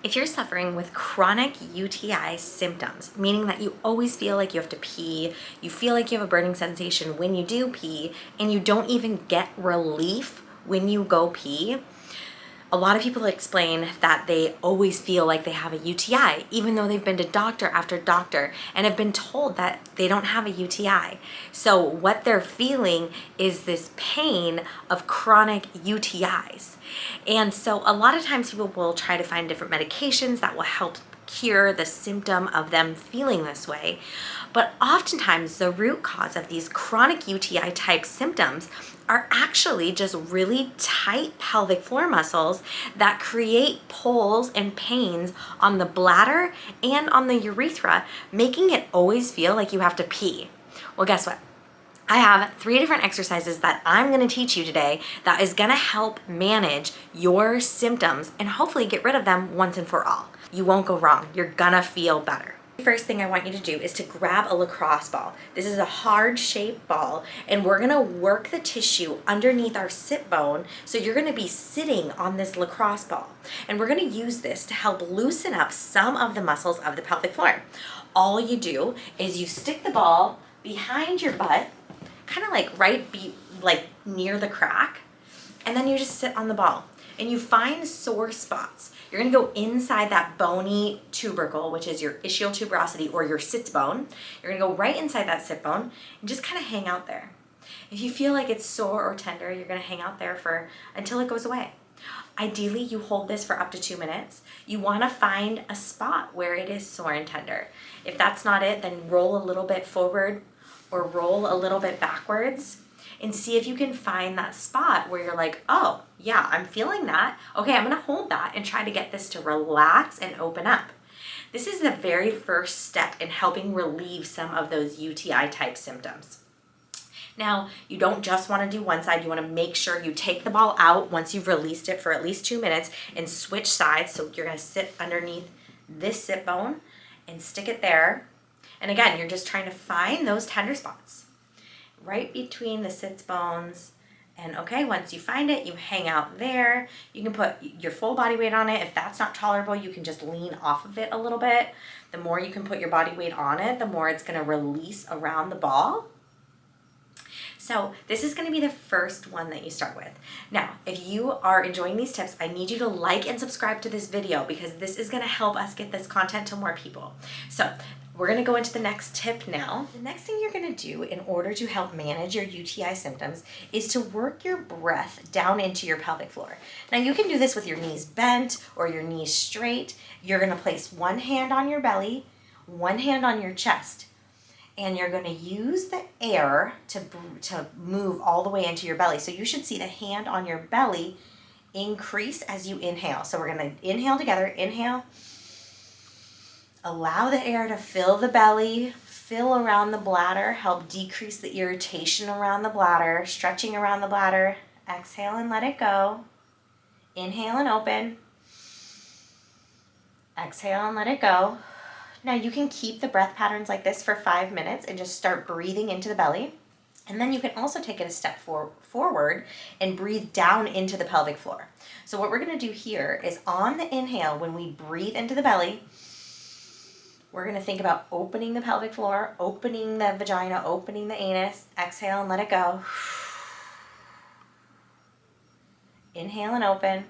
If you're suffering with chronic UTI symptoms, meaning that you always feel like you have to pee, you feel like you have a burning sensation when you do pee, and you don't even get relief when you go pee, a lot of people explain that they always feel like they have a UTI, even though they've been to doctor after doctor and have been told that they don't have a UTI. So what they're feeling is this pain of chronic UTIs. And so a lot of times people will try to find different medications that will help cure the symptom of them feeling this way. But oftentimes the root cause of these chronic UTI type symptoms are actually just really tight pelvic floor muscles that create pulls and pains on the bladder and on the urethra, making it always feel like you have to pee. Well, guess what? I have 3 different exercises that I'm going to teach you today that is going to help manage your symptoms and hopefully get rid of them once and for all. You won't go wrong. You're gonna feel better. The first thing I want you to do is to grab a lacrosse ball. This is a hard shaped ball, and we're gonna work the tissue underneath our sit bone. So you're gonna be sitting on this lacrosse ball, and we're gonna use this to help loosen up some of the muscles of the pelvic floor. All you do is you stick the ball behind your butt, kind of like like near the crack, and then you just sit on the ball and you find sore spots. You're gonna go inside that bony tubercle, which is your ischial tuberosity or your sit bone. You're gonna go right inside that sit bone and just kind of hang out there. If you feel like it's sore or tender, you're gonna hang out there until it goes away. Ideally, you hold this for up to 2 minutes. You wanna find a spot where it is sore and tender. If that's not it, then roll a little bit forward or roll a little bit backwards and see if you can find that spot where you're like, oh, yeah, I'm feeling that. Okay, I'm gonna hold that and try to get this to relax and open up. This is the very first step in helping relieve some of those UTI type symptoms. Now, you don't just wanna do one side, you wanna make sure you take the ball out once you've released it for at least 2 minutes and switch sides. So you're gonna sit underneath this sit bone and stick it there. And again, you're just trying to find those tender spots right between the sits bones. And okay, once you find it, you hang out there. You can put your full body weight on it. If that's not tolerable, you can just lean off of it a little bit. The more you can put your body weight on it, the more it's gonna release around the ball. So this is gonna be the first one that you start with. Now, if you are enjoying these tips, I need you to like and subscribe to this video because this is gonna help us get this content to more people. So we're gonna go into the next tip now. The next thing you're gonna do in order to help manage your UTI symptoms is to work your breath down into your pelvic floor. Now you can do this with your knees bent or your knees straight. You're gonna place one hand on your belly, one hand on your chest, and you're gonna use the air to move all the way into your belly. So you should see the hand on your belly increase as you inhale. So we're gonna inhale together, inhale. Allow the air to fill the belly, fill around the bladder, help decrease the irritation around the bladder, stretching around the bladder. Exhale and let it go. Inhale and open. Exhale and let it go. Now you can keep the breath patterns like this for 5 minutes and just start breathing into the belly. And then you can also take it a step forward and breathe down into the pelvic floor. So what we're gonna do here is on the inhale, when we breathe into the belly, we're gonna think about opening the pelvic floor, opening the vagina, opening the anus. Exhale and let it go. Inhale and open.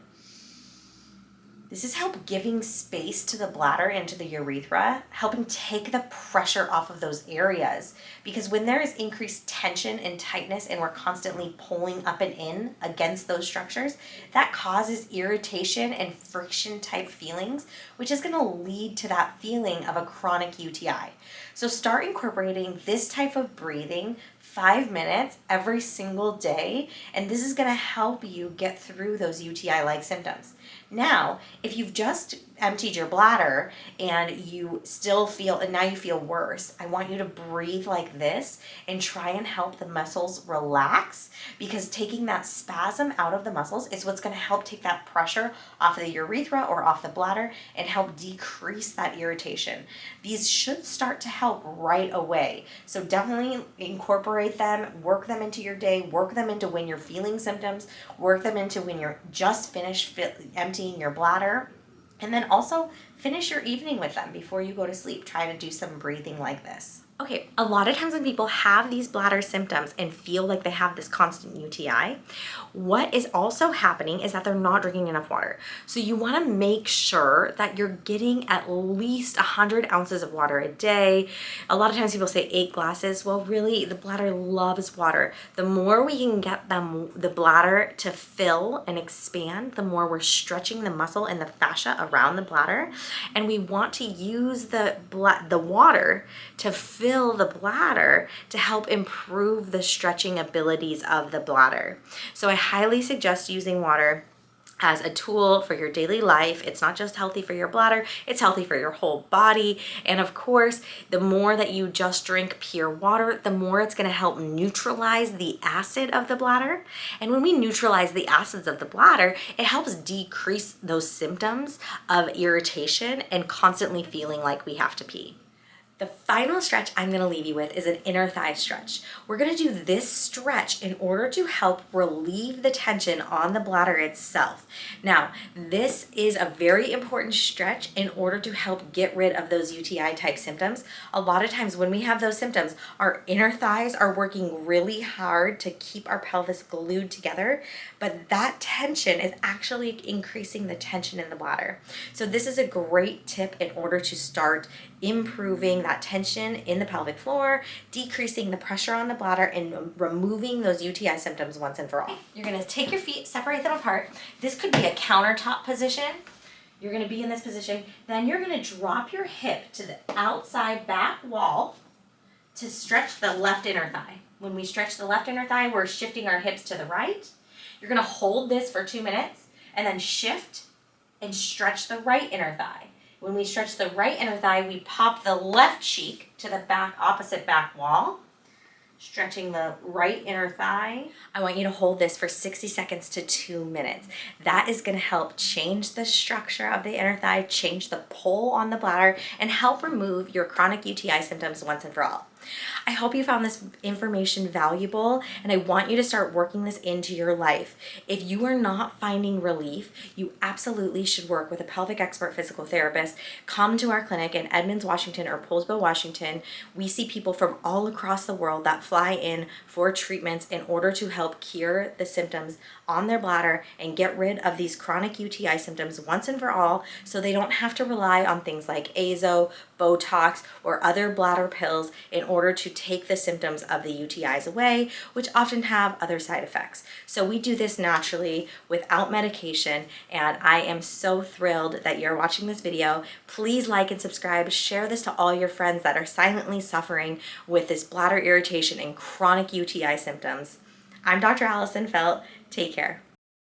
This is help giving space to the bladder and to the urethra, helping take the pressure off of those areas. Because when there is increased tension and tightness and we're constantly pulling up and in against those structures, that causes irritation and friction type feelings, which is gonna lead to that feeling of a chronic UTI. So start incorporating this type of breathing 5 minutes every single day, and this is gonna help you get through those UTI-like symptoms. Now, if you've just emptied your bladder and you still feel, and now you feel worse, I want you to breathe like this and try and help the muscles relax, because taking that spasm out of the muscles is what's gonna help take that pressure off of the urethra or off the bladder and help decrease that irritation. These should start to help right away. So definitely incorporate them, work them into your day, work them into when you're feeling symptoms, work them into when you're just finished emptying your bladder. And then also finish your evening with them before you go to sleep. Try to do some breathing like this. Okay, a lot of times when people have these bladder symptoms and feel like they have this constant UTI, what is also happening is that they're not drinking enough water. So you want to make sure that you're getting at least 100 ounces of water a day. A lot of times people say 8 glasses. Well, really, the bladder loves water. The more we can get the bladder to fill and expand, the more we're stretching the muscle and the fascia around the bladder. And we want to use the water to fill the bladder to help improve the stretching abilities of the bladder. So I highly suggest using water as a tool for your daily life. It's not just healthy for your bladder, it's healthy for your whole body. And of course, the more that you just drink pure water, the more it's going to help neutralize the acid of the bladder. And when we neutralize the acids of the bladder, it helps decrease those symptoms of irritation and constantly feeling like we have to pee. The final stretch I'm going to leave you with is an inner thigh stretch. We're going to do this stretch in order to help relieve the tension on the bladder itself. Now, this is a very important stretch in order to help get rid of those UTI type symptoms. A lot of times when we have those symptoms, our inner thighs are working really hard to keep our pelvis glued together, but that tension is actually increasing the tension in the bladder. So this is a great tip in order to start improving that tension in the pelvic floor, decreasing the pressure on the bladder, and removing those UTI symptoms once and for all. You're going to take your feet, separate them apart. This could be a countertop position. You're going to be in this position. Then you're going to drop your hip to the outside back wall to stretch the left inner thigh. When we stretch the left inner thigh, we're shifting our hips to the right. You're going to hold this for 2 minutes and then shift and stretch the right inner thigh. When we stretch the right inner thigh, we pop the left cheek to the opposite back wall, stretching the right inner thigh. I want you to hold this for 60 seconds to 2 minutes. That is going to help change the structure of the inner thigh, change the pull on the bladder, and help remove your chronic UTI symptoms once and for all. I hope you found this information valuable, and I want you to start working this into your life. If you are not finding relief, you absolutely should work with a pelvic expert physical therapist. Come to our clinic in Edmonds, Washington or Poulsbo, Washington. We see people from all across the world that fly in for treatments in order to help cure the symptoms on their bladder and get rid of these chronic UTI symptoms once and for all, so they don't have to rely on things like azo, Botox, or other bladder pills in order to take the symptoms of the UTIs away, which often have other side effects. So we do this naturally without medication, and I am so thrilled that you're watching this video. Please like and subscribe, share this to all your friends that are silently suffering with this bladder irritation and chronic UTI symptoms. I'm Dr. Allison Felt. Take care.